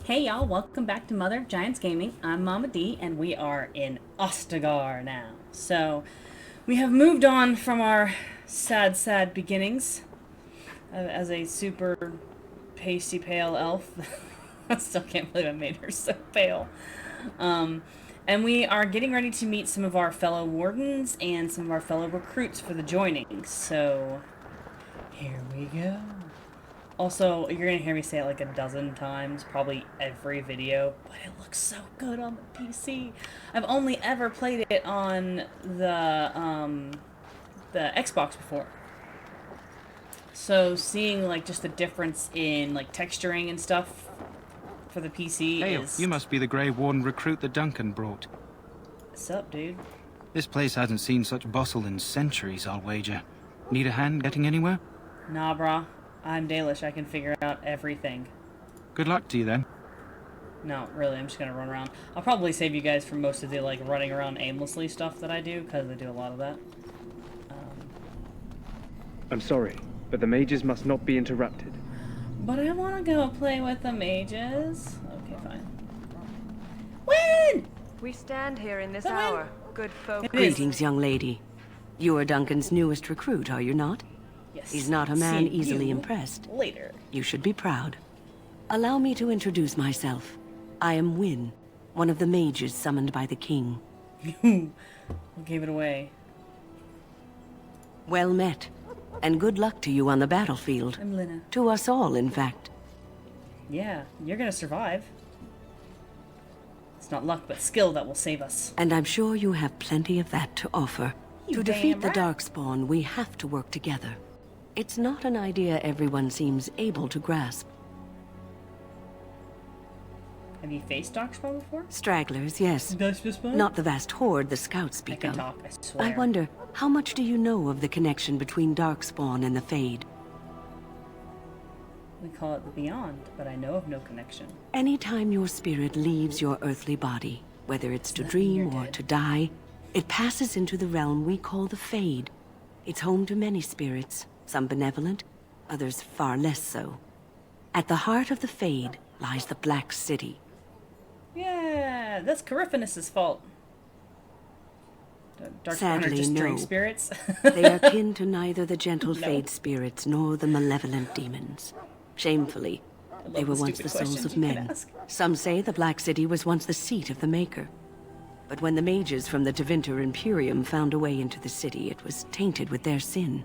Hey y'all, welcome back to Mother of Giants Gaming. I'm Mama D, and we are in Ostagar now. So, we have moved on from our sad beginnings as a super pasty pale elf. I still can't believe I made her so pale. And we are getting ready to meet some of our fellow wardens and some of our fellow recruits for the joining. So, here we go. Also, you're gonna hear me say it like a dozen times, probably every video, but it looks so good on the PC. I've only ever played it on the Xbox before. So seeing like just the difference in like texturing and stuff for the PC Hey, is... you must be the Grey Warden recruit that Duncan brought. What's up, dude? This place hasn't seen such bustle in centuries, I'll wager. Need a hand getting anywhere? Nah, brah. I'm Dalish. I can figure out everything. Good luck to you then. No, really, I'm just gonna run around. I'll probably save you guys from most of the like running around aimlessly stuff that I do, because I do a lot of that. I'm sorry, but the mages must not be interrupted. But I want to go play with the mages. Okay, fine. Win! We stand here in this The win. hour, good folk. It is. Greetings, young lady. You are Duncan's newest recruit, are you not? Yes. He's not a man See easily you impressed. Later. You should be proud. Allow me to introduce myself. I am Wynne, one of the mages summoned by the king. Who gave it away? Well met, and good luck to you on the battlefield. I'm Lina. To us all, in fact. Yeah, you're gonna survive. It's not luck, but skill that will save us. And I'm sure you have plenty of that to offer. You To defeat damn the right. Darkspawn, we have to work together. It's not an idea everyone seems able to grasp. Have you faced Darkspawn before? Stragglers, yes. Darkspawn? Not the vast horde the scouts I speak can of. talk, I swear. I wonder, how much do you know of the connection between Darkspawn and the Fade? We call it the Beyond, but I know of no connection. Anytime your spirit leaves your earthly body, whether it's to Does that mean dream you're or dead? to die, it passes into the realm we call the Fade. It's home to many spirits, some benevolent, others far less so. At the heart of the Fade lies the Black City. Yeah, that's Coryphanus' fault. Darkspawn are Sadly, just drink no. spirits. They are kin to neither the gentle No. Fade spirits nor the malevolent demons. Shamefully, they love were the once stupid the souls questions of you can men. ask. Some say the Black City was once the seat of the Maker. But when the mages from the Tevinter Imperium found a way into the city, it was tainted with their sin.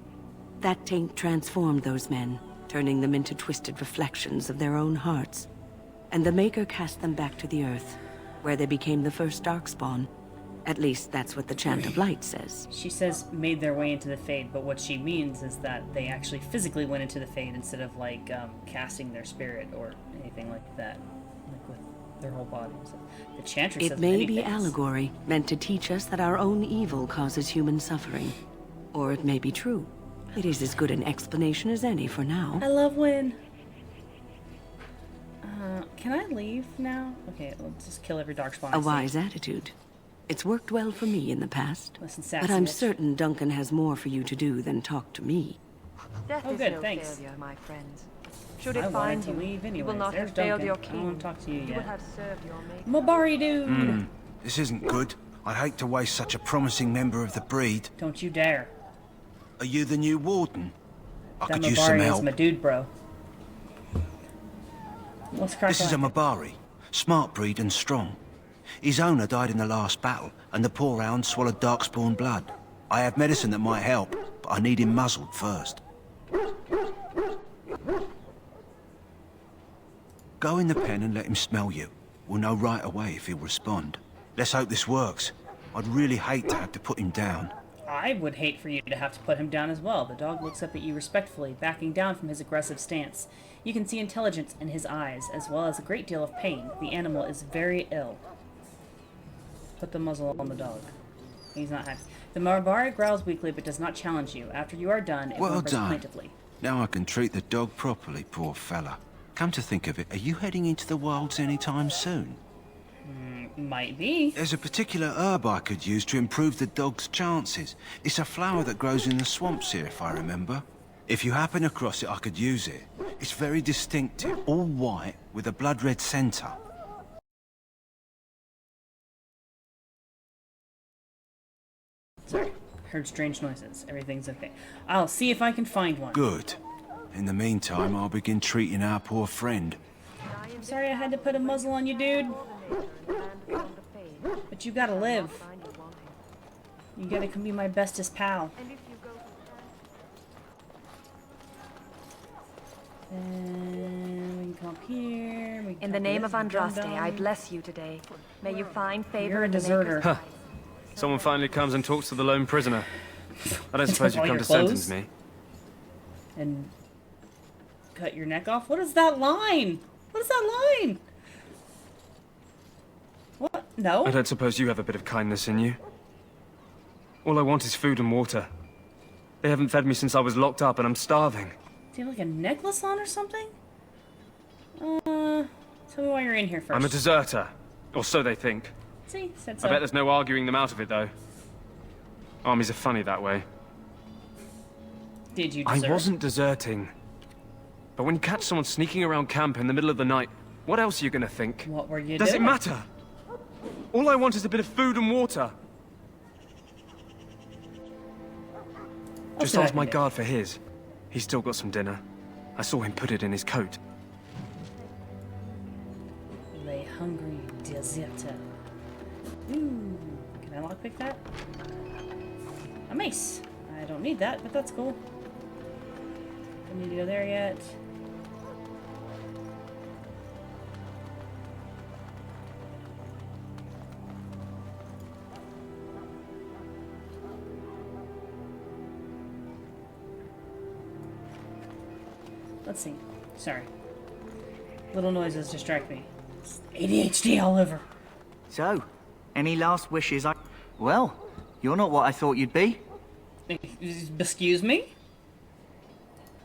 That taint transformed those men, turning them into twisted reflections of their own hearts. And the Maker cast them back to the earth, where they became the first Darkspawn. At least that's what the Chant of Light says. She says made their way into the Fade, but what she means is that they actually physically went into the Fade instead of like casting their spirit or anything like that, like with their whole bodies. The Chantress It says may many be things. allegory, meant to teach us that our own evil causes human suffering. Or it may be true. It is as good an explanation as any for now. I love Wynn. Can I leave now? Okay, let's just kill every Darkspawn. I A see. wise attitude. It's worked well for me in the past. Listen, sassy But I'm bitch. certain Duncan has more for you to do than talk to me. Death Oh, is good, no thanks. failure, my friends. Should I it wanted find to you, leave you anyways. will not There's have failed Duncan. your I king. don't want to talk to you You yet. will have served your maker. Mabari dude! This isn't good. I'd hate to waste such a promising member of the breed. Don't you dare. Are you the new warden? I That could use some Mabari is help. my dude, bro. What's crack This is a like? Mabari. Smart breed and strong. His owner died in the last battle, and the poor hound swallowed darkspawn blood. I have medicine that might help, but I need him muzzled first. Go in the pen and let him smell you. We'll know right away if he'll respond. Let's hope this works. I'd really hate to have to put him down. I would hate for you to have to put him down as well. The dog looks up at you respectfully, backing down from his aggressive stance. You can see intelligence in his eyes, as well as a great deal of pain. The animal is very ill. Put the muzzle on the dog. He's not happy. The Mabari growls weakly, but does not challenge you. After you are done, it Well whimpers done. plaintively. Now I can treat the dog properly, poor fella. Come to think of it, are you heading into the wilds anytime soon? Might be. There's a particular herb I could use to improve the dog's chances. It's a flower that grows in the swamps here, if I remember. If you happen across it, I could use it. It's very distinctive, all white with a blood-red centre. Sorry. Heard strange noises. Everything's okay. I'll see if I can find one. Good. In the meantime, I'll begin treating our poor friend. I'm sorry I had to put a muzzle on you, dude. But you gotta live. You gotta come be my bestest pal. And we can come up here. We can In the come name this of Andraste, dum-dum. I bless you today. May you find favor You're a in the deserter. Maker's eyes. Someone finally comes and talks to the lone prisoner. I don't Took suppose all you've come your to clothes? sentence me. And cut your neck off? What is that line? What is that line? What? No? I don't suppose you have a bit of kindness in you. All I want is food and water. They haven't fed me since I was locked up and I'm starving. Do you have like a necklace on or something? Tell me why you're in here first. I'm a deserter. Or so they think. See? Said so. I bet there's no arguing them out of it, though. Armies are funny that way. Did you I desert? wasn't deserting. But when you catch someone sneaking around camp in the middle of the night, what else are you gonna think? What were you Does doing? it matter? All I want is a bit of food and water. I'll Just see what I ask can my do. guard for his. He's still got some dinner. I saw him put it in his coat. Lay hungry deserter. Ooh. Can I lockpick that? A mace. I don't need that, but that's cool. Don't need to go there yet. Let's see. Sorry. Little noises distract me. It's ADHD all over. So, any last wishes? Well, you're not what I thought you'd be. Excuse me?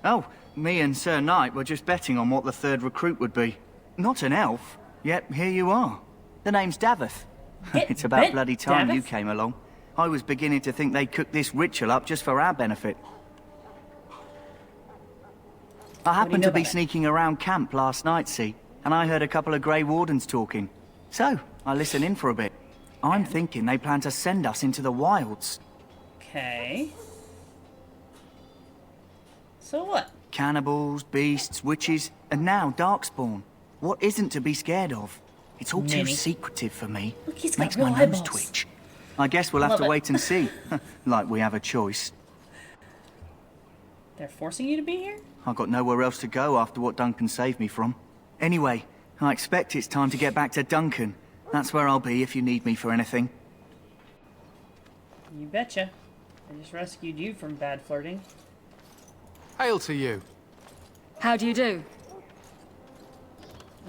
Oh, me and Sir Knight were just betting on what the third recruit would be. Not an elf, yet here you are. The name's Davith. It's about bloody time you came along. I was beginning to think they cooked this ritual up just for our benefit. I happened know to be about it? sneaking around camp last night, see, and I heard a couple of Grey Wardens talking. So, I listened in for a bit. I'm thinking they plan to send us into the wilds. Okay. So what? Cannibals, beasts, witches, and now Darkspawn. What isn't to be scared of? It's all too Many. secretive for me. Look, he's got Makes real my nose eyeballs. twitch. I guess we'll have Love to it. wait and see. Like we have a choice. They're forcing you to be here? I've got nowhere else to go after what Duncan saved me from. Anyway, I expect it's time to get back to Duncan. That's where I'll be if you need me for anything. You betcha. I just rescued you from bad flirting. Hail to you. How do you do?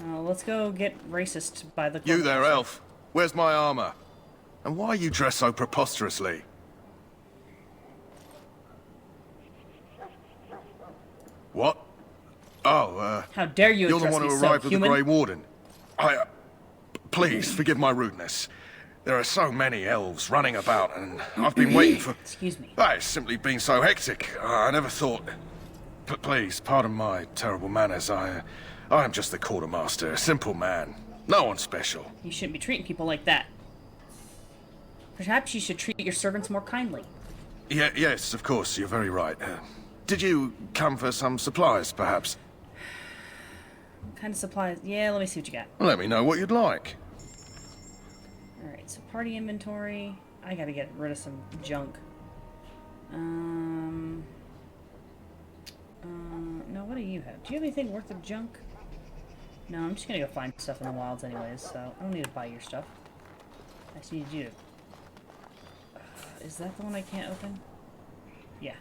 Let's go get racist by the You there, corner. elf. Where's my armor? And why are you dressed so preposterously? What? Oh, How dare you you're the address one me who so, arrived with the human? Grey Warden. Please, forgive my rudeness. There are so many elves running about, and I've been waiting for... Excuse me. It's simply been so hectic. I never thought... Please, pardon my terrible manners. I am just the quartermaster, a simple man. No one special. You shouldn't be treating people like that. Perhaps you should treat your servants more kindly. Yes, of course, you're very right. Did you come for some supplies, perhaps? What kind of supplies? Yeah, let me see what you got. Let me know what you'd like. Alright, so party inventory. I gotta get rid of some junk. No, what do you have? Do you have anything worth of junk? No, I'm just gonna go find stuff in the wilds anyways, so I don't need to buy your stuff. I just need you to... Is that the one I can't open? Yeah.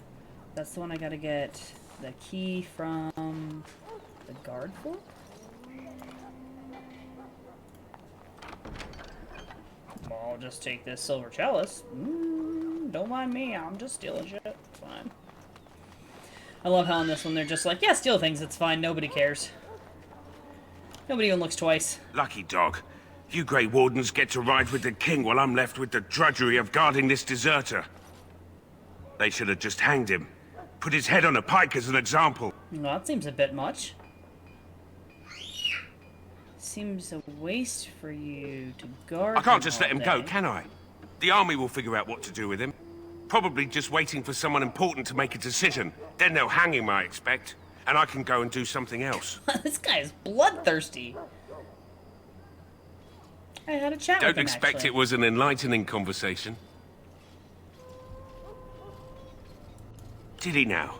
That's the one I gotta get the key from the guard for? I'll just take this silver chalice. Don't mind me, I'm just stealing shit. It's fine. I love how in this one they're just like, yeah, steal things, it's fine, nobody cares. Nobody even looks twice. Lucky dog. You Grey Wardens get to ride with the king while I'm left with the drudgery of guarding this deserter. They should have just hanged him. put his head on a pike as an example. Well, that seems a bit much. Seems a waste for you to guard. I can't just let all him go, day. can I? The army will figure out what to do with him. Probably just waiting for someone important to make a decision. Then they'll hang him, I expect. And I can go and do something else. This guy is bloodthirsty. I had a chat with Don't him, expect actually. it was an enlightening conversation. Did he now?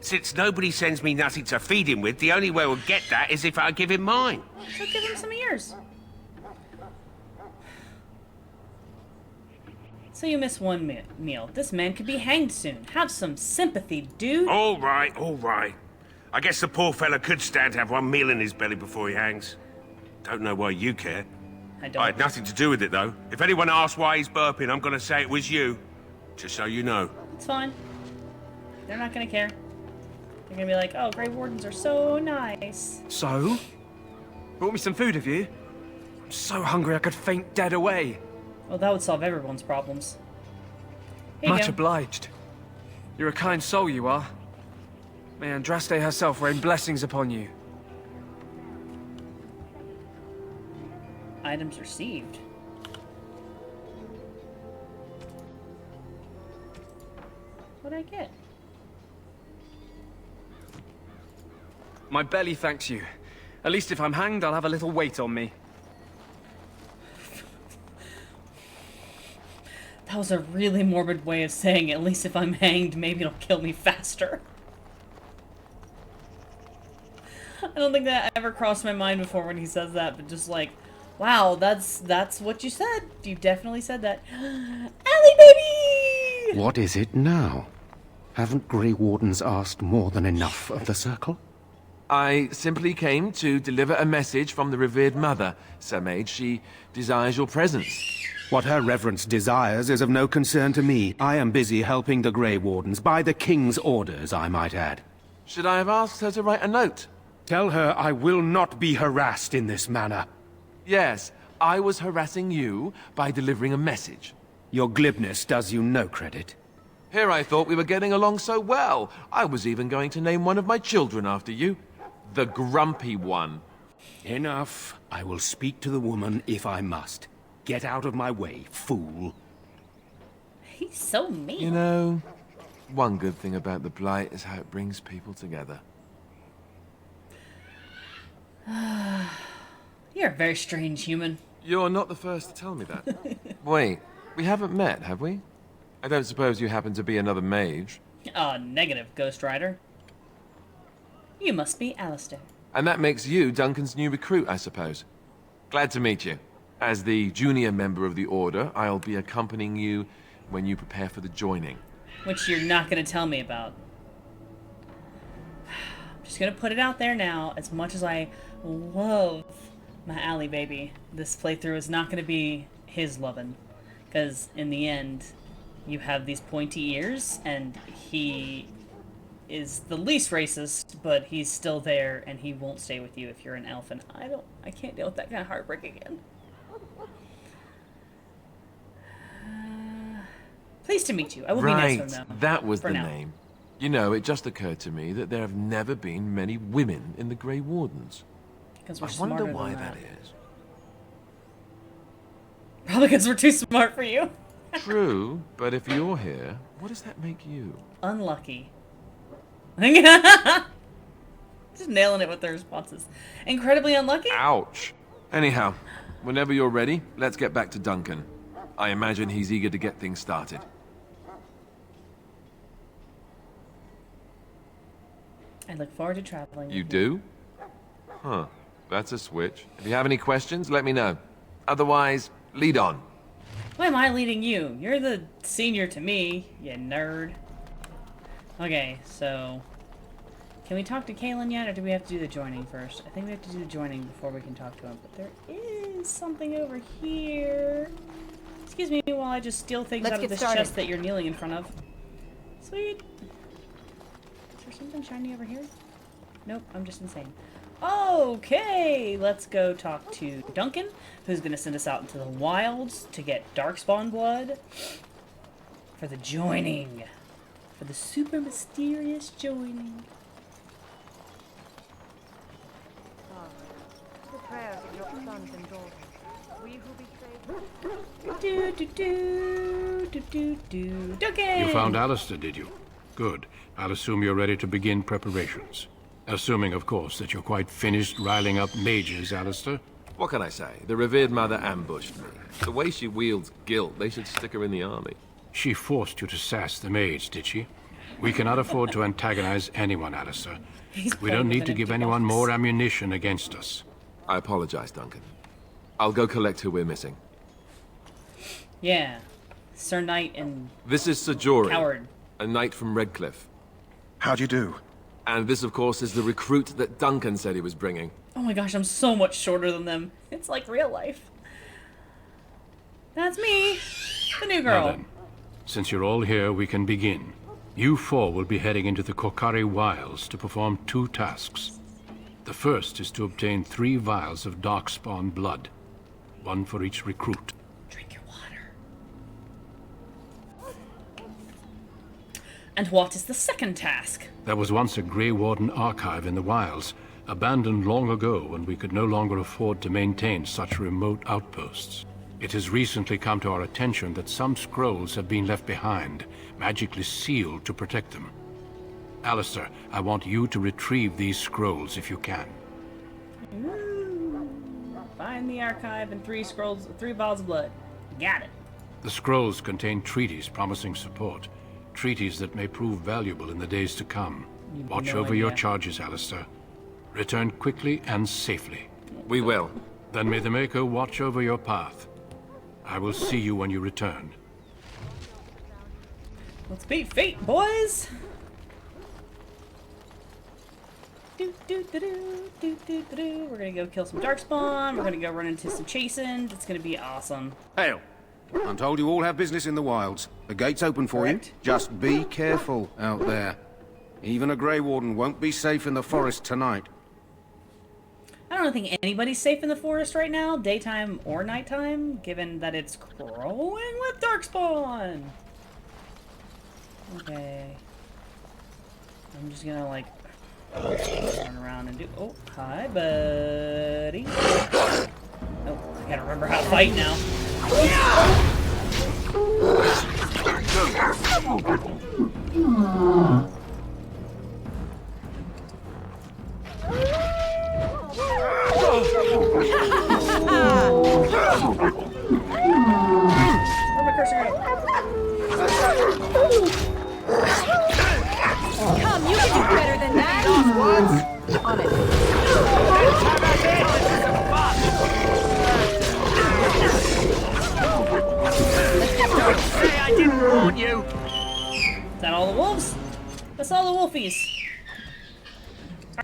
Since nobody sends me nothing to feed him with, the only way we'll get that is if I give him mine. So give him some of yours. So you miss one meal. This man could be hanged soon. Have some sympathy, dude. All right, all right. I guess the poor fella could stand to have one meal in his belly before he hangs. Don't know why you care. I don't. I had nothing to do with it, though. If anyone asks why he's burping, I'm gonna say it was you. Just so you know. It's fine. They're not gonna care. They're gonna be like, oh, Grey Wardens are so nice. So? Brought me some food, have you? I'm so hungry I could faint dead away. Well, that would solve everyone's problems. Here you Much go. obliged. You're a kind soul, you are. May Andraste herself rain blessings upon you. Items received. What'd I get? My belly thanks you. At least if I'm hanged, I'll have a little weight on me. That was a really morbid way of saying, at least if I'm hanged, maybe it'll kill me faster. I don't think that ever crossed my mind before when he says that, but just like, wow, that's what you said. You definitely said that. Allie, baby! What is it now? Haven't Grey Wardens asked more than enough of the Circle? I simply came to deliver a message from the revered mother, Sir Mage. She desires your presence. What her reverence desires is of no concern to me. I am busy helping the Grey Wardens, by the King's orders, I might add. Should I have asked her to write a note? Tell her I will not be harassed in this manner. Yes, I was harassing you by delivering a message. Your glibness does you no credit. Here I thought we were getting along so well. I was even going to name one of my children after you. The Grumpy One. Enough. I will speak to the woman if I must. Get out of my way, fool. He's so mean. You know, one good thing about the Blight is how it brings people together. You're a very strange human. You're not the first to tell me that. Wait, we haven't met, have we? I don't suppose you happen to be another mage. Negative, Ghost Rider. You must be Alistair. And that makes you Duncan's new recruit, I suppose. Glad to meet you. As the junior member of the Order, I'll be accompanying you when you prepare for the joining. Which you're not going to tell me about. I'm just going to put it out there now. As much as I love my Allie baby, this playthrough is not going to be his lovin'. Because in the end, you have these pointy ears, and he is the least racist, but he's still there, and he won't stay with you if you're an elf, and I can't deal with that kind of heartbreak again. Pleased to meet you. I will be nice to him, though. That was the now. name. You know, it just occurred to me that there have never been many women in the Grey Wardens. Because we're I wonder smarter why than that is. Probably because we're too smart for you. True, but if you're here, what does that make you? Unlucky. Just nailing it with their responses. Incredibly unlucky? Ouch. Anyhow, whenever you're ready, let's get back to Duncan. I imagine he's eager to get things started. I look forward to traveling. You do? Huh. That's a switch. If you have any questions, let me know. Otherwise, lead on. Why am I leading you? You're the senior to me, you nerd. Okay, so... Can we talk to Kalen yet, or do we have to do the joining first? I think we have to do the joining before we can talk to him, but there is something over here. Excuse me while I just steal things out of this chest that you're kneeling in front of. Sweet. Is there something shiny over here? Nope, I'm just insane. Okay, let's go talk to Duncan, who's going to send us out into the wilds to get Darkspawn blood for the joining. for the super mysterious joining. The prayers of your sons and daughters. We who betrayed. Duncan! You found Alistair, did you? Good. I'll assume you're ready to begin preparations. Assuming, of course, that you're quite finished riling up mages, Alistair. What can I say? The revered mother ambushed me. The way she wields guilt, they should stick her in the army. She forced you to sass the maids, did she? We cannot afford to antagonize anyone, Alistair. We don't need to give anyone more ammunition against us. I apologize, Duncan. I'll go collect who we're missing. Yeah. Sir Knight and... This is Sir Jory, Coward. a knight from Redcliffe. How'd you do? And this, of course, is the recruit that Duncan said he was bringing. Oh my gosh, I'm so much shorter than them. It's like real life. That's me, the new girl. Now then, since you're all here, we can begin. You four will be heading into the Kokari Wilds to perform 2 tasks. The first is to obtain 3 vials of darkspawn blood, 1 for each recruit. Drink your water. And what is the second task? There was once a Grey Warden archive in the wilds, abandoned long ago when we could no longer afford to maintain such remote outposts. It has recently come to our attention that some scrolls have been left behind, magically sealed to protect them. Alistair, I want you to retrieve these scrolls if you can. Ooh. Find the archive and 3 scrolls, 3 vials of blood. Got it. The scrolls contain treaties promising support, treaties that may prove valuable in the days to come. Watch over your charges, Alistair. Return quickly and safely. We will. Then may the Maker watch over your path. I will see you when you return. Let's beat fate, boys! We're gonna go kill some darkspawn. We're gonna go run into some chasins. It's gonna be awesome. Hail. I'm told you all have business in the wilds. The gate's open for you. Just be careful out there. Even a Grey Warden won't be safe in the forest tonight. I don't think anybody's safe in the forest right now, daytime or nighttime, given that it's growing with darkspawn. Okay. I'm just gonna, like, run around and do... Oh, hi, buddy. Oh, I gotta remember how to fight now. Where'd my cursor go? Come, you can do better than that. On it. Say I didn't warn you! Is that all the wolves? That's all the wolfies.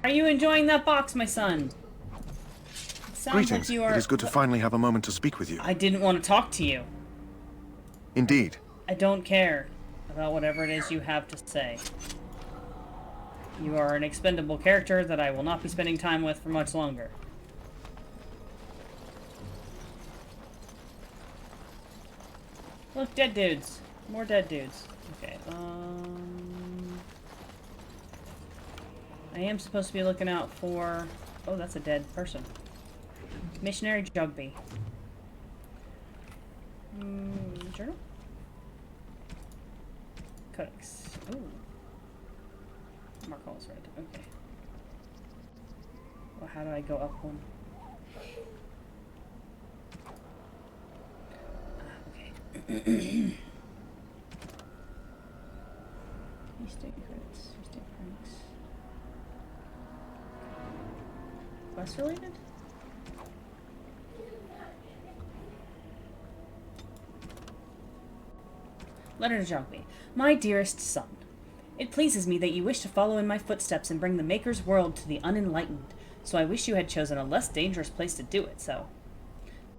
Are you enjoying that box, my son? Sounds Greetings. like you are... It is good to finally have a moment to speak with you. I didn't want to talk to you. Indeed. I don't care about whatever it is you have to say. You are an expendable character that I will not be spending time with for much longer. Look, dead dudes. More dead dudes. Okay, I am supposed to be looking out for... Oh, that's a dead person. Missionary Jugby. Journal? Codex. Ooh. Mark all is red. Okay. Well, how do I go up one? Okay. Estate credits. Estate credits. Quest related? Letter to Jogby. My dearest son, it pleases me that you wish to follow in my footsteps and bring the Maker's world to the unenlightened, so I wish you had chosen a less dangerous place to do it, so...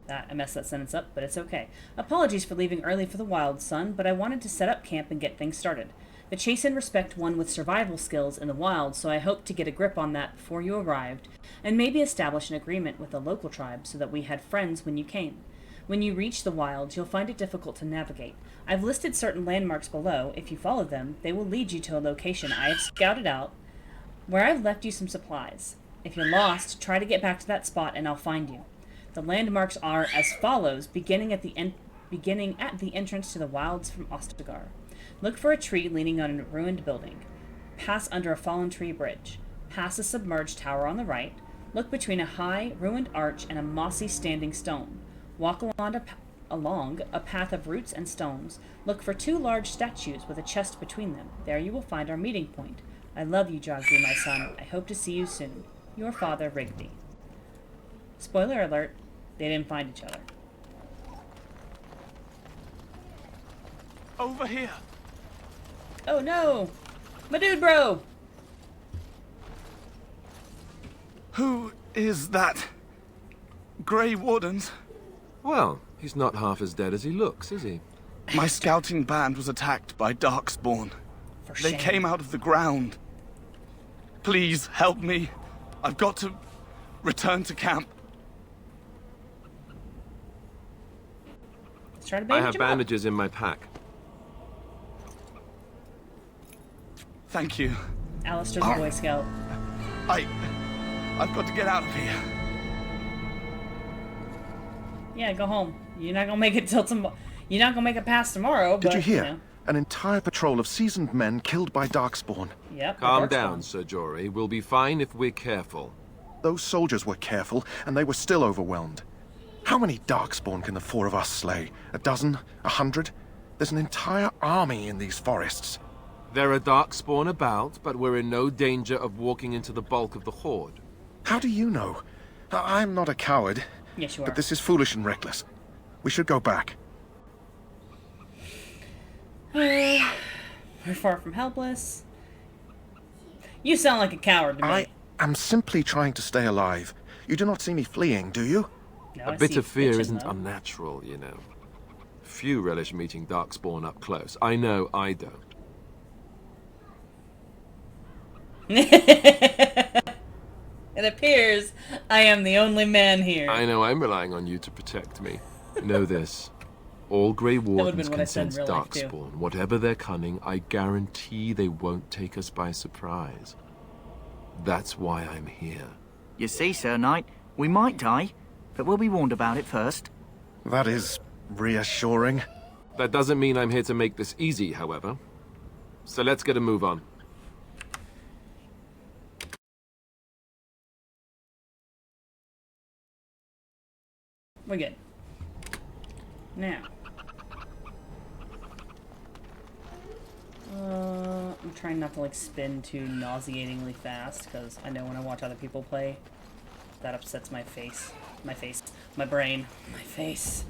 I messed that sentence up, but it's okay. Apologies for leaving early for the wild, son, but I wanted to set up camp and get things started. The chase and respect one with survival skills in the wild, so I hoped to get a grip on that before you arrived, and maybe establish an agreement with the local tribe so that we had friends when you came. When you reach the wilds, you'll find it difficult to navigate. I've listed certain landmarks below. If you follow them, they will lead you to a location I have scouted out where I've left you some supplies. If you're lost, try to get back to that spot and I'll find you. The landmarks are as follows, beginning at the entrance to the wilds from Ostagar. Look for a tree leaning on a ruined building. Pass under a fallen tree bridge. Pass a submerged tower on the right. Look between a high, ruined arch and a mossy standing stone. Walk along a path of roots and stones. Look for 2 large statues with a chest between them. There you will find our meeting point. I love you, Jogby, my son. I hope to see you soon. Your father, Rigby. Spoiler alert, they didn't find each other. Over here. Oh no! My dude, bro! Who is that? Grey Wardens? Well, he's not half as dead as he looks, is he? My scouting band was attacked by Darkspawn. They came out of the ground. Please help me. I've got to return to camp. Let's try to I bandage have him up. bandages in my pack. Thank you. Alistair's a Boy Scout. I've got to get out of here. Yeah, go home. You're not gonna make it till tomorrow. You're not gonna make it past tomorrow. Did but, you hear? know. An entire patrol of seasoned men killed by Darkspawn. Yep. Calm down, Sir Jory. We'll be fine if we're careful. Those soldiers were careful, and they were still overwhelmed. How many Darkspawn can the 4 of us slay? A dozen? 100? There's an entire army in these forests. There are Darkspawn about, but we're in no danger of walking into the bulk of the Horde. How do you know? I'm not a coward. Yes, you are. But this is foolish and reckless. We should go back. We're far from helpless. You sound like a coward to me. I am simply trying to stay alive. You do not see me fleeing, do you? No, A I bit see of fear bitches, isn't though. unnatural, you know. Few relish meeting Darkspawn up close. I know I don't. It appears I am the only man here. I know I'm relying on you to protect me. Know this. All Grey Wardens what I can said in sense real life, too. Darkspawn. Whatever their cunning, I guarantee they won't take us by surprise. That's why I'm here. You see, Sir Knight, we might die, but we'll be warned about it first. That is reassuring. That doesn't mean I'm here to make this easy, however. So let's get a move on. We're good. Now. I'm trying not to like spin too nauseatingly fast because I know when I watch other people play, that upsets my face. My brain. My face.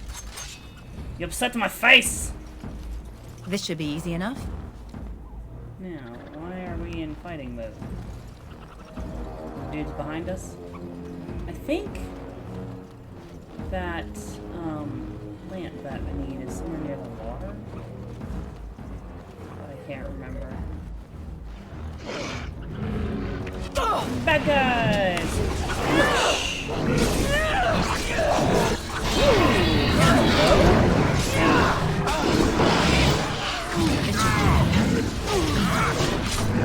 You upset my face! This should be easy enough. Now, why are we in fighting mode? Dude's behind us? I think that plant that I need is somewhere near the water. But I can't remember. Bad guys!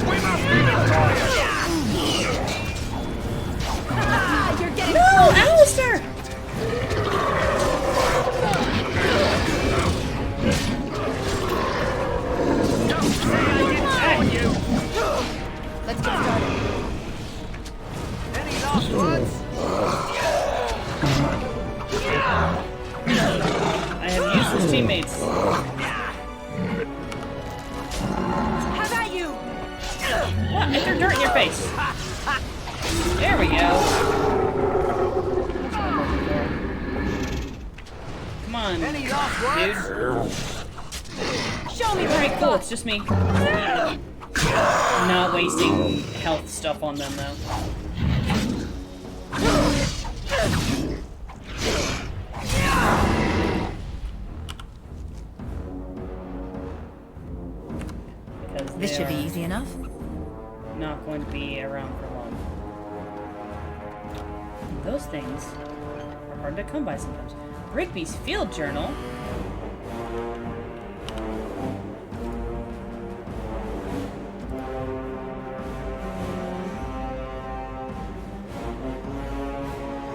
We must be victorious! You're getting No, Alistair! Let's get started. Any last words? I have useless teammates. How about you? What? I threw dirt in your face. There we go. Come on, Any last words? dude. Show me. Alright, cool. It's just me. Not wasting health stuff on them, though. Because This should be they're easy enough. not going to be around for long. Those things are hard to come by sometimes. Rigby's field journal?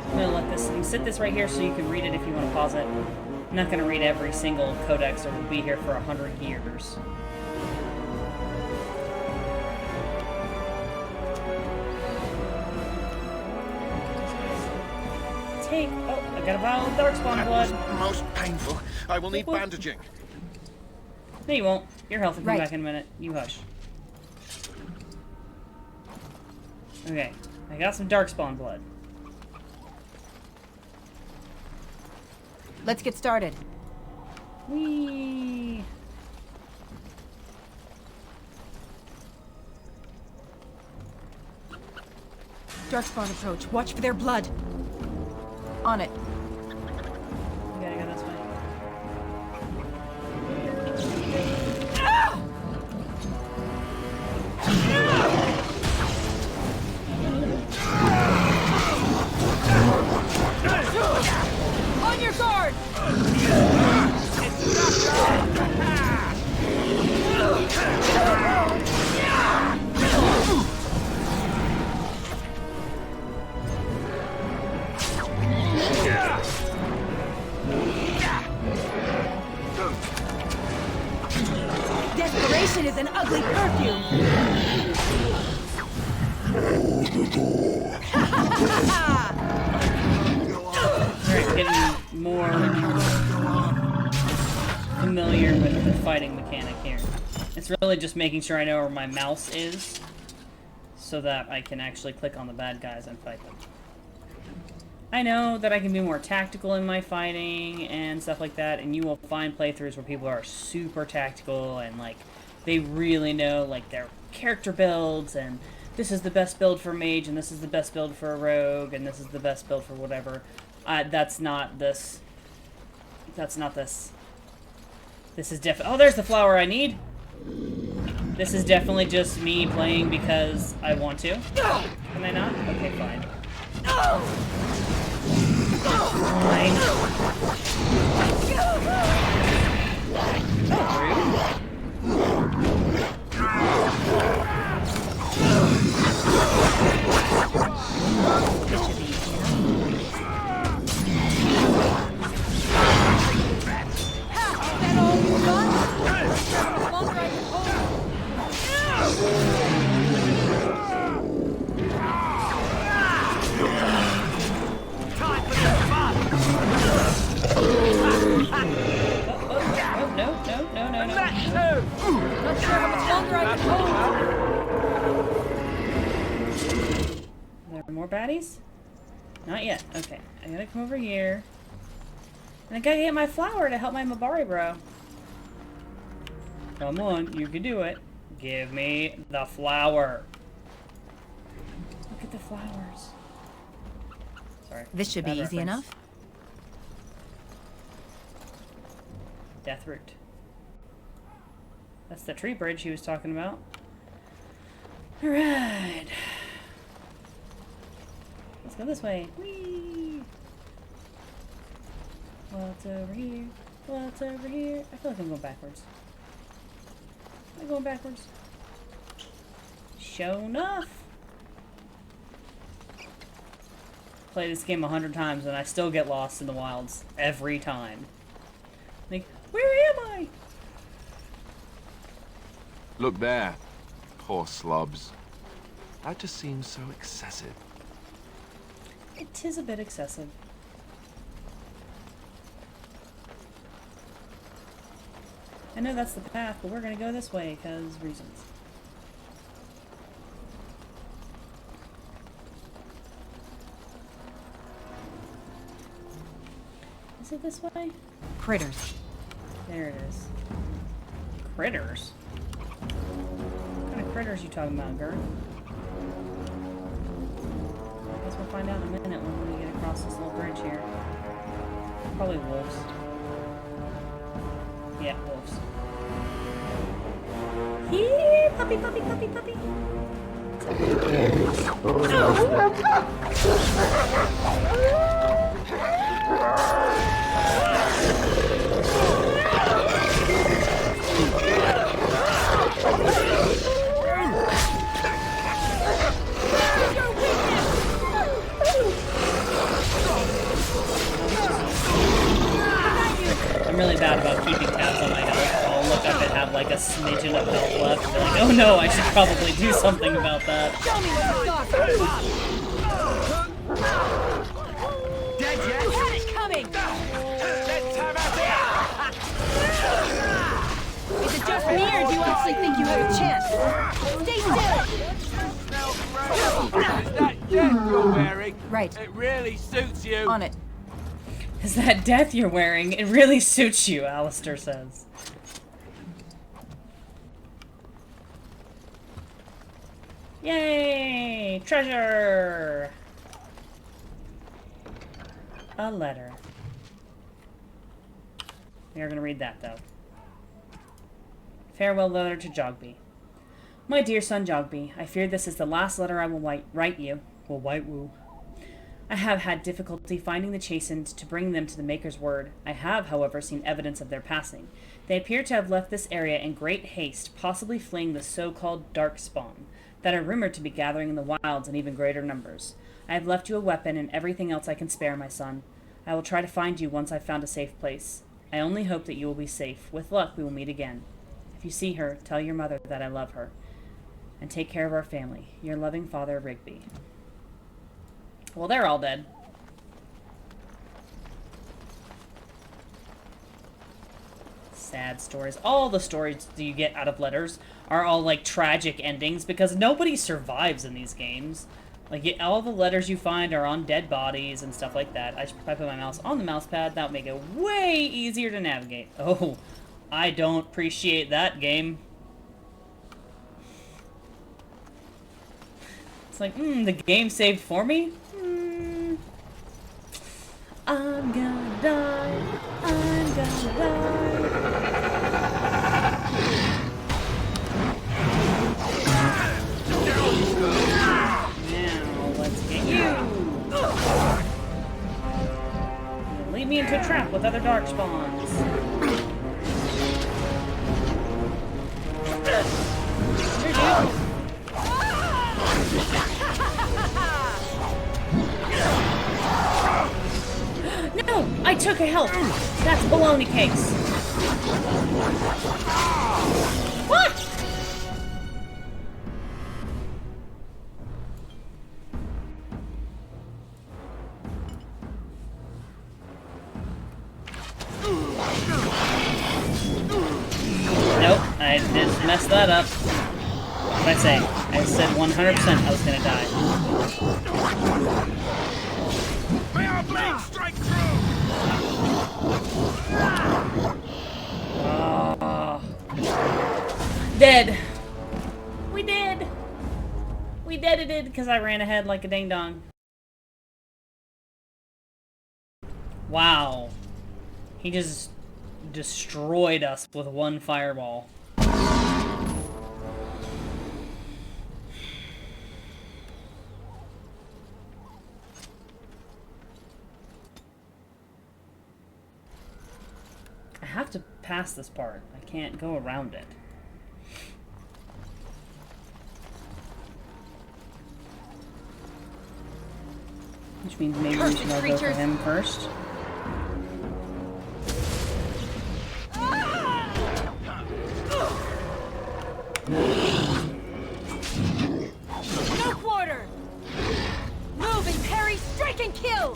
I'm gonna let this, sit this right here so you can read it if you want to pause it. I'm not gonna read every single codex or we'll be here for 100 years. Take, oh, I got a vial of darkspawn blood. Most painful. I will need bandaging. No, you won't. Your health will come Right. back in a minute. You hush. Okay, I got some darkspawn blood. Let's get started. Whee! Darkspawn approach. Watch for their blood. On it. We gotta go this way. On your guard! Desperation is an ugly perfume. Alright, getting more familiar with the fighting mechanic here. It's really just making sure I know where my mouse is so that I can actually click on the bad guys and fight them. I know that I can be more tactical in my fighting and stuff like that, and you will find playthroughs where people are super tactical and like they really know like their character builds and this is the best build for mage and this is the best build for a rogue and this is the best build for whatever. That's not this. That's not this. This is oh, there's the flower I need. This is definitely just me playing because I want to. Can I not? Okay, fine. Fine. This should be easy enough. That all you got? Longer I can hold. Time for the fun. No. Not sure how much longer I can hold. Are there more baddies? Not yet. Okay, I gotta come over here. And I gotta get my flower to help my Mabari bro. Come on, you can do it. Give me the flower. Look at the flowers. Sorry. This should be bad easy reference. enough. Deathroot. That's the tree bridge he was talking about. Alright. Let's go this way. Whee! What's over here? What's over here? I feel like I'm going backwards. Am I going backwards? Show enough! Play this game 100 times and I still get lost in the wilds. Every time. Like, where am I? Look there. Poor slobs. That just seems so excessive. It is a bit excessive. I know that's the path, but we're gonna go this way because reasons. Is it this way? Critters. There it is. Critters? What kind of critters you talking about, Gert? I guess we'll find out in a minute when we get across this little bridge here. Probably wolves. Yeah, wolves. Here, puppy, puppy, puppy, puppy. I'm really bad about keeping tabs on my health. I'll look up and have like a smidgen of health left and be like, oh no, I should probably do something about that. Show me what you got! Dead yet? You had it coming! Is it just me, or do you actually think you have a chance? Stay still! Is that death you're wearing? Right. It really suits you. On it. Is that death you're wearing? It really suits you, Alistair says. Yay! Treasure! A letter. We are going to read that, though. Farewell letter to Jogby. My dear son Jogby, I fear this is the last letter I will write you. Well, white woo. I have had difficulty finding the chastened to bring them to the Maker's word. I have, however, seen evidence of their passing. They appear to have left this area in great haste, possibly fleeing the so-called Darkspawn, that are rumored to be gathering in the wilds in even greater numbers. I have left you a weapon and everything else I can spare, my son. I will try to find you once I've found a safe place. I only hope that you will be safe. With luck, we will meet again. If you see her, tell your mother that I love her. And take care of our family. Your loving father, Rigby. Well, they're all dead. Sad stories. All the stories that you get out of letters are all like tragic endings because nobody survives in these games. Like all the letters you find are on dead bodies and stuff like that. I should probably put my mouse on the mouse pad. That would make it way easier to navigate. Oh, I don't appreciate that game. It's like, the game saved for me? I'm gonna die. I'm gonna die. Now, let's get you. You'll lead me into a trap with other dark spawns. Here, dude. No! I took a health! That's baloney cakes! What?! Nope, I just messed that up. What did I say? I said 100% I was gonna die. May our blade strike through! Dead. We did. We deaded because I ran ahead like a ding dong. Wow. He just destroyed us with one fireball. I have to pass this part. I can't go around it. Which means maybe we should all go for him first. No quarter! Move and parry, strike and kill!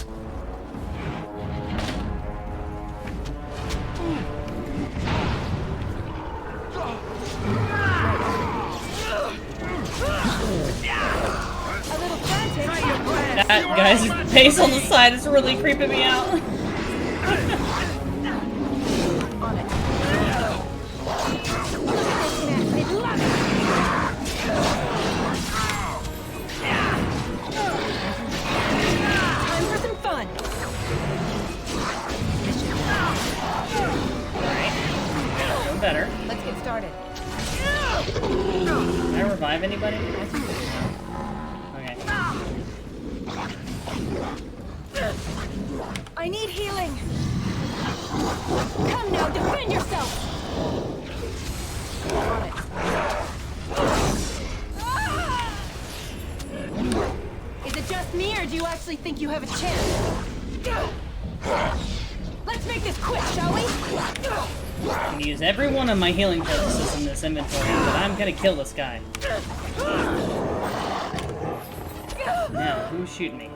That guy's face on the side is really creeping me out. Time for some fun. Alright. Feel better. Let's get started. Can I revive anybody? Okay. I need healing. Come now, defend yourself. On it. Is it just me, or do you actually think you have a chance? Let's make this quick, shall we? I can use every one of my healing purposes in this inventory, but I'm gonna kill this guy. Now, who's shooting me?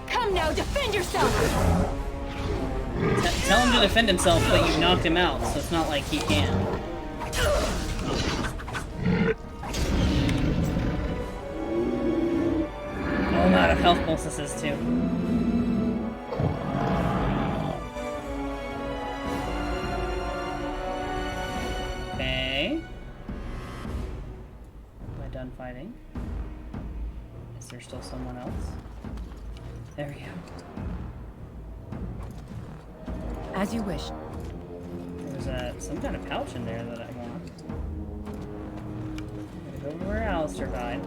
Come now, defend yourself! Tell him to defend himself, but you knocked him out, so it's not like he can. Oh, I'm out of health pulses too. Okay. Am I done fighting? Is there still someone else? There we go. As you wish. There was some kind of pouch in there that I want. I'm gonna go to where Alistair died.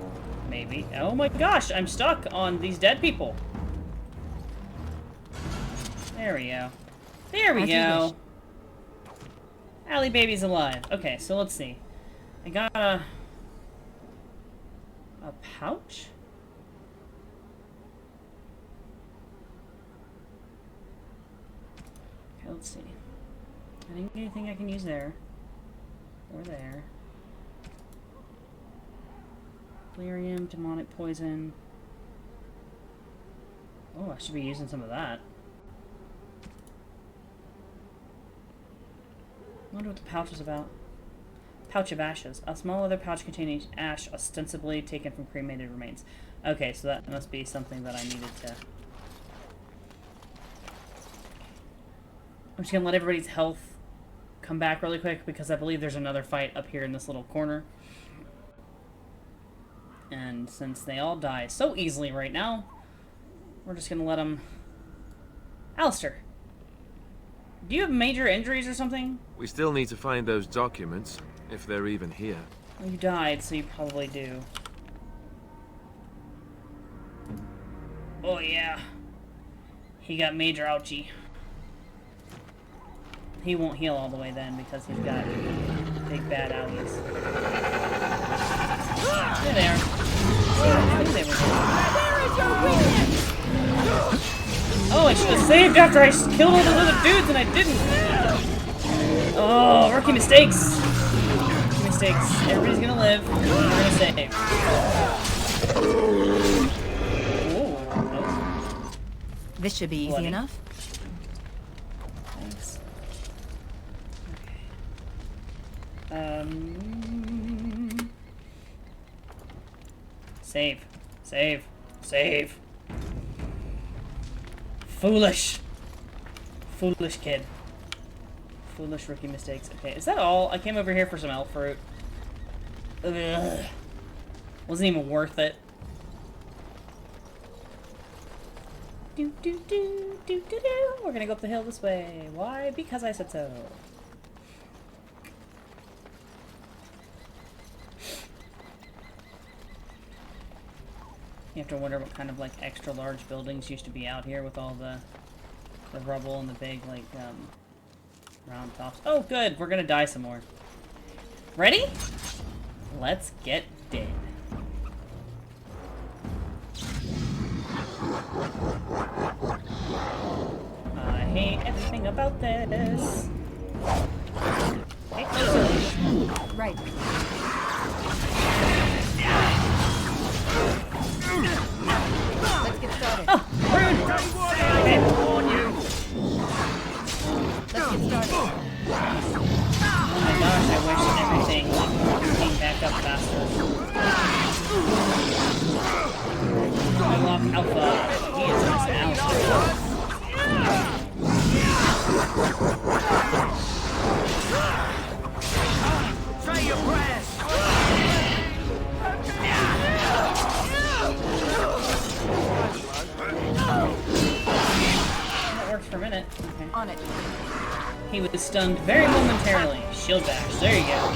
Maybe. Oh my gosh, I'm stuck on these dead people. There we go. There we go. Allie baby's alive. Okay, so let's see. I got a pouch? Okay, let's see. I didn't get anything I can use there. Or there. Delirium, demonic poison. Oh, I should be using some of that. I wonder what the pouch is about. Pouch of ashes. A small leather pouch containing ash ostensibly taken from cremated remains. Okay, so that must be something that I needed to... I'm just gonna let everybody's health come back really quick because I believe there's another fight up here in this little corner. And since they all die so easily right now, we're just gonna let them... Alistair! Do you have major injuries or something? We still need to find those documents, if they're even here. Well, you died, so you probably do. Oh yeah. He got major ouchie. He won't heal all the way then because he's got big bad owies. There they are. I knew they were Oh, I should have saved after I killed all those other dudes and I didn't. Oh, rookie mistakes. Rookie mistakes. Everybody's gonna live. We're gonna save. Oh. This should be easy enough. Thanks. Save. Save. Save. Foolish. Foolish kid. Foolish rookie mistakes. Okay, is that all? I came over here for some elf fruit. Ugh. Wasn't even worth it. Do do do do do do. We're gonna go up the hill this way. Why? Because I said so. You have to wonder what kind of like extra large buildings used to be out here with all the rubble and the big like round tops. Oh good, we're gonna die some more. Ready? Let's get dead. I hate everything about this. Hey, closer. Right. Let's get started. Oh, rude! Okay. Let's get started. Oh my gosh, I wish everything came back up faster. Unlock Alpha. He is Mr. Alistair. Try your prayers. That worked for a minute. Okay. On it. He was stunned very momentarily. Shield bash. There you go.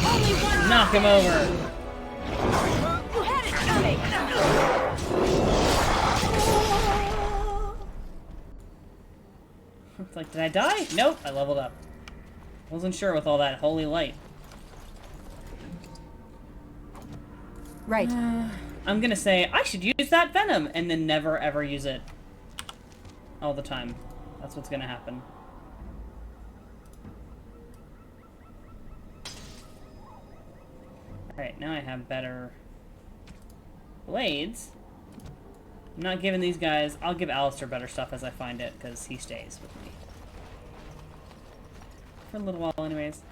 Knock him over. It's like, did I die? Nope, I leveled up. Wasn't sure with all that holy light. Right. I'm gonna say, I should use that venom, and then never ever use it. All the time. That's what's gonna happen. Alright, now I have better blades. I'm not giving these guys... I'll give Alistair better stuff as I find it, because he stays with me. For a little while anyways.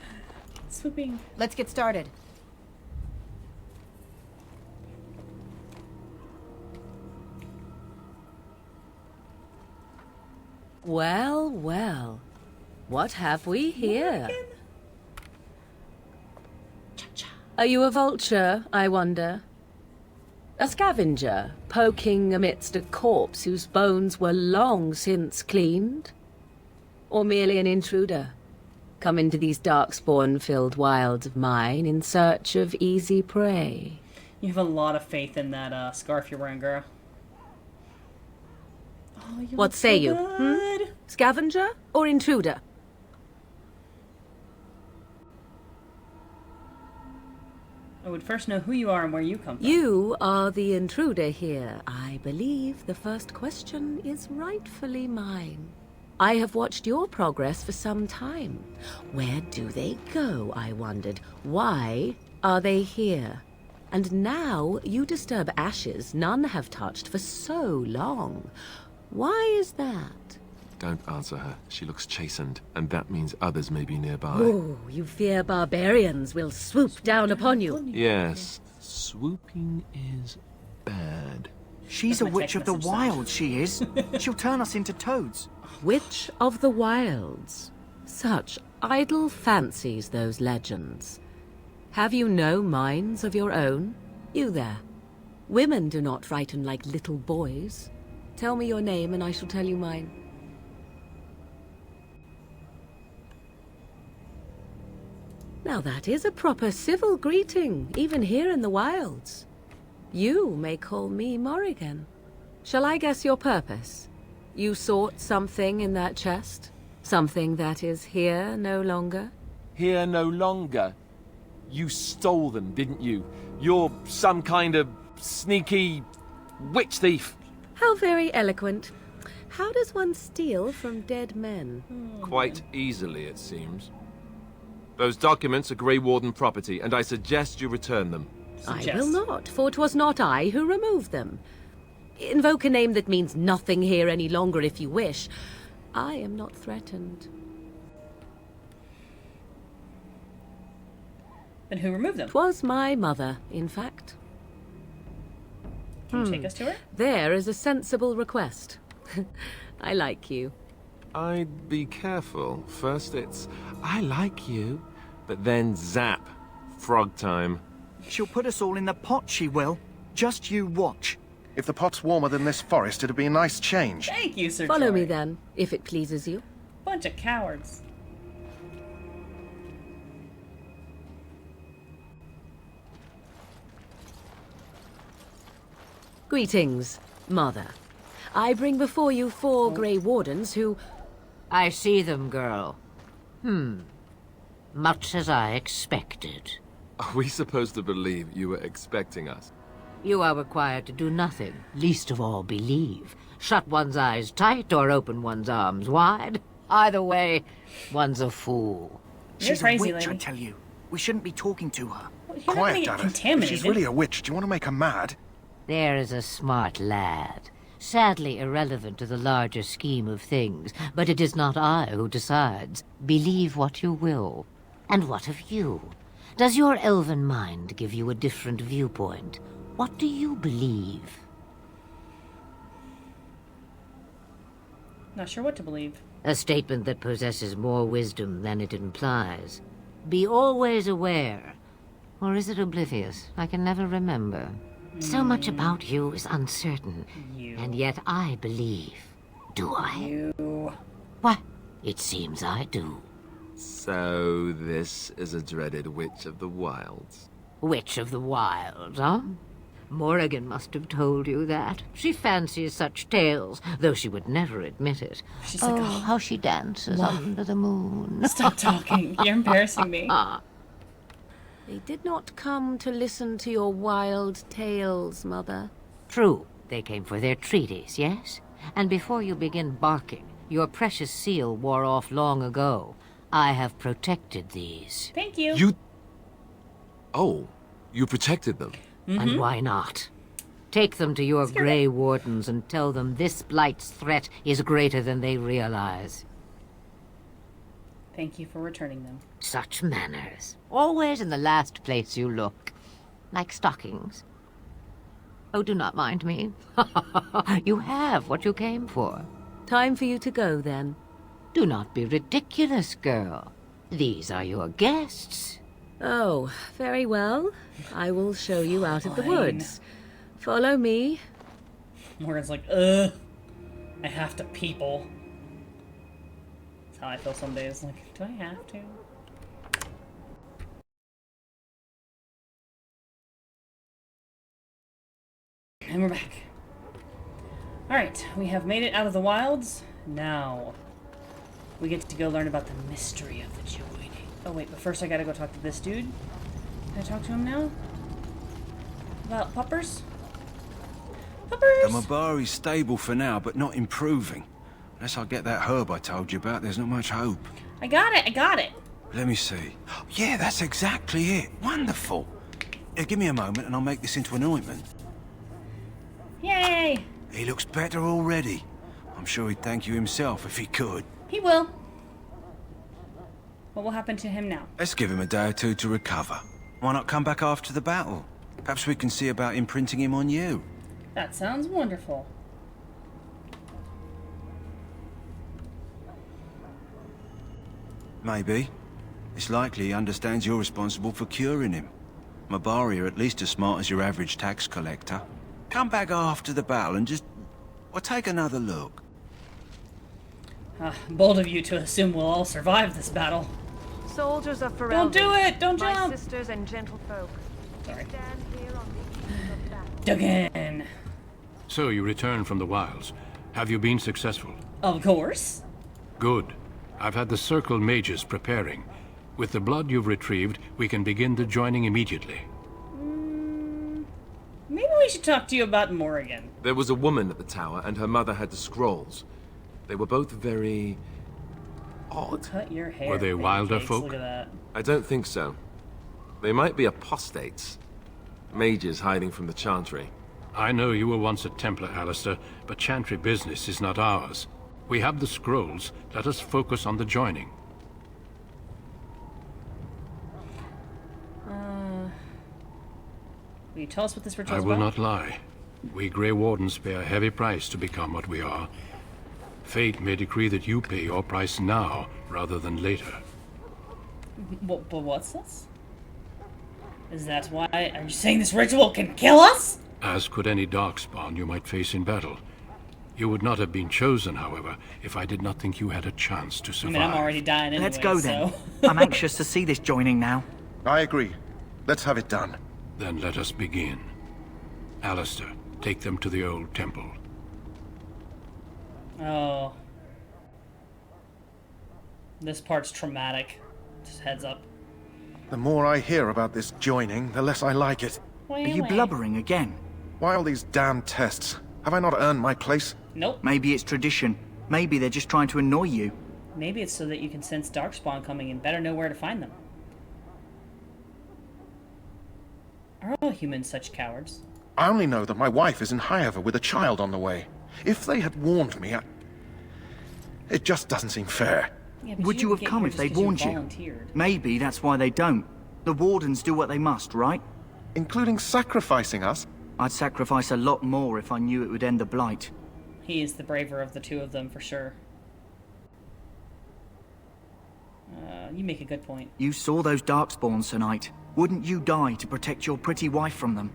Swooping. Let's get started. Well, well. What have we here? Are you a vulture, I wonder? A scavenger, poking amidst a corpse whose bones were long since cleaned? Or merely an intruder, come into these darkspawn-filled wilds of mine in search of easy prey? You have a lot of faith in that scarf you're wearing, girl. Oh, you What look say so you? good. Scavenger or intruder? I would first know who you are and where you come from. You are the intruder here. I believe the first question is rightfully mine. I have watched your progress for some time. Where do they go, I wondered? Why are they here? And now you disturb ashes none have touched for so long. Why is that? Don't answer her. She looks chastened, and that means others may be nearby. Oh, you fear barbarians will swoop down upon you. Yes, swooping is bad. She's a witch of the wilds, she is. She'll turn us into toads. Witch of the wilds. Such idle fancies, those legends. Have you no minds of your own? You there. Women do not frighten like little boys. Tell me your name and I shall tell you mine. Now that is a proper civil greeting, even here in the wilds. You may call me Morrigan. Shall I guess your purpose? You sought something in that chest? Something that is here no longer? Here no longer? You stole them, didn't you? You're some kind of sneaky witch thief. How very eloquent. How does one steal from dead men? Quite easily, it seems. Those documents are Grey Warden property, and I suggest you return them. I will not, for 'twas not I who removed them. Invoke a name that means nothing here any longer if you wish. I am not threatened. Then who removed them? 'Twas my mother, in fact. Can you take us to her? There is a sensible request. I like you. I'd be careful. First it's, I like you, but then zap. Frog time. She'll put us all in the pot, she will. Just you watch. If the pot's warmer than this forest, it'd be a nice change. Thank you, Sir Follow Jory. me then, if it pleases you. Bunch of cowards. Greetings, Mother. I bring before you 4 Grey Wardens who... I see them, girl. Much as I expected. Are we supposed to believe you were expecting us? You are required to do nothing, least of all believe. Shut one's eyes tight or open one's arms wide. Either way, one's a fool. She's a witch, I tell you. We shouldn't be talking to her. Quiet, Davith. If she's really a witch, do you want to make her mad? There is a smart lad. Sadly irrelevant to the larger scheme of things, but it is not I who decides. Believe what you will. And what of you? Does your elven mind give you a different viewpoint? What do you believe? Not sure what to believe. A statement that possesses more wisdom than it implies. Be always aware. Or is it oblivious? I can never remember. So much about you is uncertain. And yet I believe. Do I? What? It seems I do. So this is a dreaded Witch of the Wilds. Witch of the Wilds, huh? Morrigan must have told you that. She fancies such tales, though she would never admit it. She's oh, like, oh, how she dances what? under the moon. Stop talking. You're embarrassing me. They did not come to listen to your wild tales, Mother. True, they came for their treaties, yes? And before you begin barking, your precious seal wore off long ago. I have protected these. Thank you. You... Oh, you protected them? And why not? Take them to your Grey Wardens and tell them this Blight's threat is greater than they realize. Thank you for returning them. Such manners. Always in the last place you look. Like stockings. Oh, do not mind me. You have what you came for. Time for you to go, then. Do not be ridiculous, girl. These are your guests. Oh, very well. I will show you out of the woods. Follow me. Morgan's like, ugh. I have to people. That's how I feel some days. Like, do I have to? And we're back. Alright, we have made it out of the wilds. Now, we get to go learn about the mystery of the joining. Oh wait, but first I gotta go talk to this dude. Can I talk to him now? About puppers? Puppers! The Mabari's stable for now, but not improving. Unless I get that herb I told you about, there's not much hope. I got it, I got it! Let me see. Yeah, that's exactly it. Wonderful. Yeah, give me a moment and I'll make this into an ointment. Yay! He looks better already. I'm sure he'd thank you himself if he could. He will. What will happen to him now? Let's give him a day or two to recover. Why not come back after the battle? Perhaps we can see about imprinting him on you. That sounds wonderful. Maybe. It's likely he understands you're responsible for curing him. Mabari are at least as smart as your average tax collector. Come back after the battle and just... well, take another look. Bold of you to assume we'll all survive this battle. Soldiers of Ferelden. Don't do it! Don't my jump! sisters and gentlefolk. Sorry. Stand here on the eve of battle. Duggan! So you returned from the wilds. Have you been successful? Of course. Good. I've had the Circle mages preparing. With the blood you've retrieved, we can begin the joining immediately. Maybe we should talk to you about Morrigan. There was a woman at the tower, and her mother had the scrolls. They were both very... odd. Cut your hair. Were they wilder Cakes. folk? Look at that. I don't think so. They might be apostates. Mages hiding from the Chantry. I know you were once a Templar, Alistair, but Chantry business is not ours. We have the scrolls. Let us focus on the joining. Will you tell us what this ritual I is will about? not lie. We Grey Wardens pay a heavy price to become what we are. Fate may decree that you pay your price now, rather than later. But what's this? Is that why? Are you saying this ritual can kill us? As could any darkspawn you might face in battle. You would not have been chosen, however, if I did not think you had a chance to I survive. mean, I'm already dying anyway, Let's go then. so... I'm anxious to see this joining now. I agree. Let's have it done. Then let us begin. Alistair, take them to the old temple. Oh. This part's traumatic. Just heads up. The more I hear about this joining, the less I like it. Are you blubbering again? Why all these damn tests? Have I not earned my place? Nope. Maybe it's tradition. Maybe they're just trying to annoy you. Maybe it's so that you can sense Darkspawn coming and better know where to find them. Are all humans such cowards? I only know that my wife is in Highever with a child on the way. If they had warned me, it just doesn't seem fair. Yeah, but Would you have get come here if just they'd 'cause you warned you? volunteered. Maybe that's why they don't. The Wardens do what they must, right? Including sacrificing us? I'd sacrifice a lot more if I knew it would end the Blight. He is the braver of the two of them, for sure. You make a good point. You saw those Darkspawns tonight. Wouldn't you die to protect your pretty wife from them?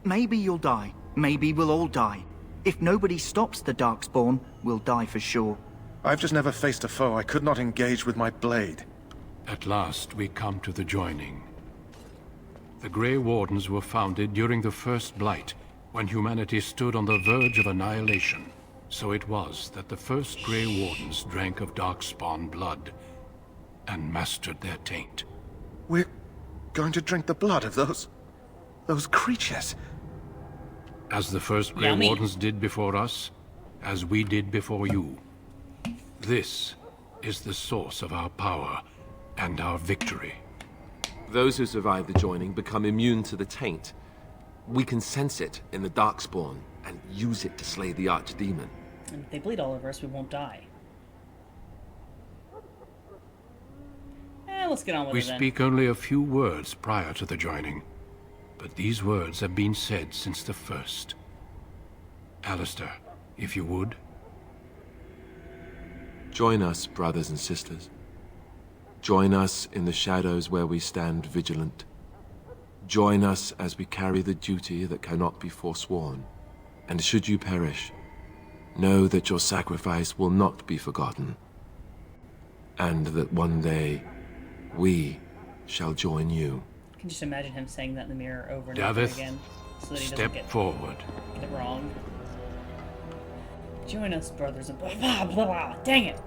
Maybe you'll die. Maybe we'll all die. If nobody stops the Darkspawn, we'll die for sure. I've just never faced a foe I could not engage with my blade. At last, we come to the joining. The Grey Wardens were founded during the First Blight, when humanity stood on the verge of annihilation. So it was that the first Grey Wardens drank of Darkspawn blood and mastered their taint. We're going to drink the blood of those creatures. As the first Grey Wardens did before us, as we did before you. This is the source of our power and our victory. Those who survive the joining become immune to the taint. We can sense it in the Darkspawn and use it to slay the Archdemon. And if they bleed all over us, we won't die. Let's get on with We it then. speak only a few words prior to the joining, but these words have been said since the first. Alistair, if you would. Join us, brothers and sisters. Join us in the shadows where we stand vigilant. Join us as we carry the duty that cannot be forsworn. And should you perish, know that your sacrifice will not be forgotten. And that one day, we shall join you. I can just imagine him saying that in the mirror over and over Davith, again, so that he doesn't step get forward. it wrong. Join us, brothers, and blah, blah, blah, blah. Dang it.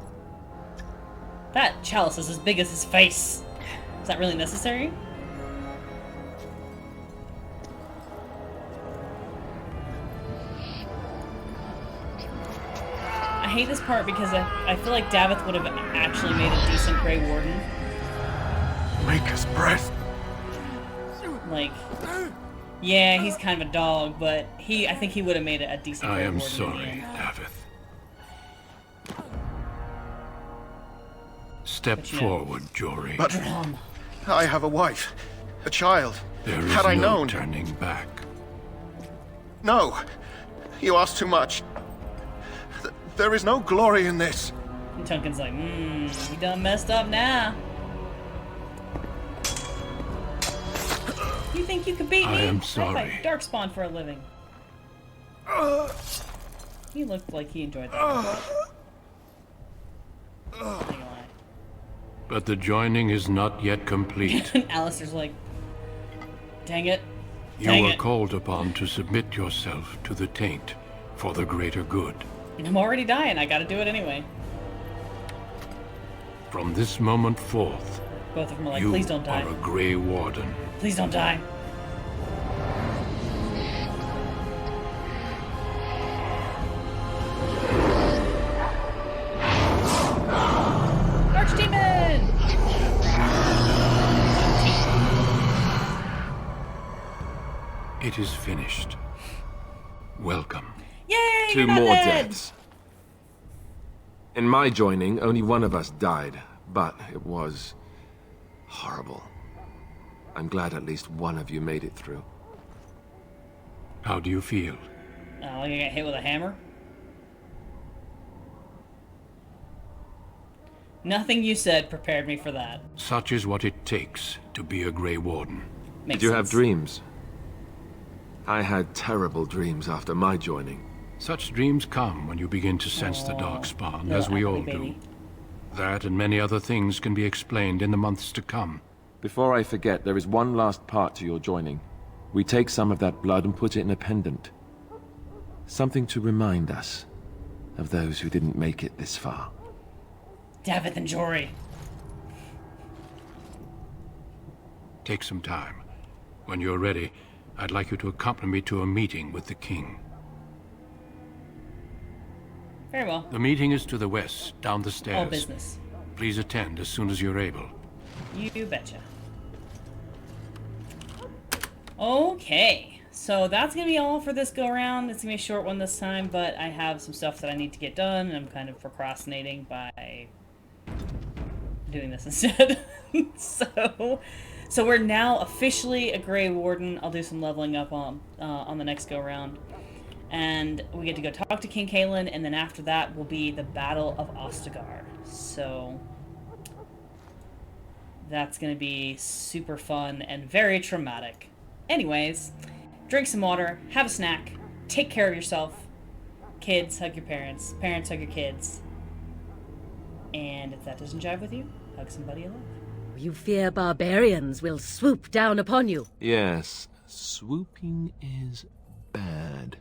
That chalice is as big as his face. Is that really necessary? I hate this part because I feel like Davith would have actually made a decent Grey Warden. Maker's breath. Like, yeah, he's kind of a dog, but I think he would have made it a decent Grey I am Warden. sorry, Davith. Step forward, Jory. But I have a wife, a child. There is Had I no known... turning back. No, you ask too much. There is no glory in this. And Duncan's like, you done messed up now. You think you could beat me? I am I sorry. fight Darkspawn for a living. He looked like he enjoyed that. But the joining is not yet complete. And Alistair's like, dang it. You Dang are it. called upon to submit yourself to the taint for the greater good. And I'm already dying. I gotta do it anyway. From this moment forth, Both of them are like, you please don't die. are a Grey Warden. Please don't die. Archdemon! It is finished. Welcome. Yay! 2 you're not more dead! deaths. In my joining, only one of us died, but it was horrible. I'm glad at least one of you made it through. How do you feel? Oh, you got hit with a hammer? Nothing you said prepared me for that. Such is what it takes to be a Grey Warden. Did you have dreams? I had terrible dreams after my joining. Such dreams come when you begin to sense the Darkspawn, as we all do. That and many other things can be explained in the months to come. Before I forget, there is one last part to your joining. We take some of that blood and put it in a pendant. Something to remind us of those who didn't make it this far. Davith and Jory. Take some time. When you're ready, I'd like you to accompany me to a meeting with the king. Very well. The meeting is to the west, down the stairs. All business. Please attend as soon as you're able. You betcha. Okay, so that's gonna be all for this go around. It's gonna be a short one this time, but I have some stuff that I need to get done, and I'm kind of procrastinating by doing this instead. So we're now officially a Grey Warden. I'll do some leveling up on the next go around. And we get to go talk to King Kalen, and then after that will be the Battle of Ostagar. So that's going to be super fun and very traumatic. Anyways, drink some water, have a snack, take care of yourself. Kids, hug your parents. Parents, hug your kids. And if that doesn't jive with you, hug somebody you love. You fear barbarians will swoop down upon you. Yes, swooping is bad.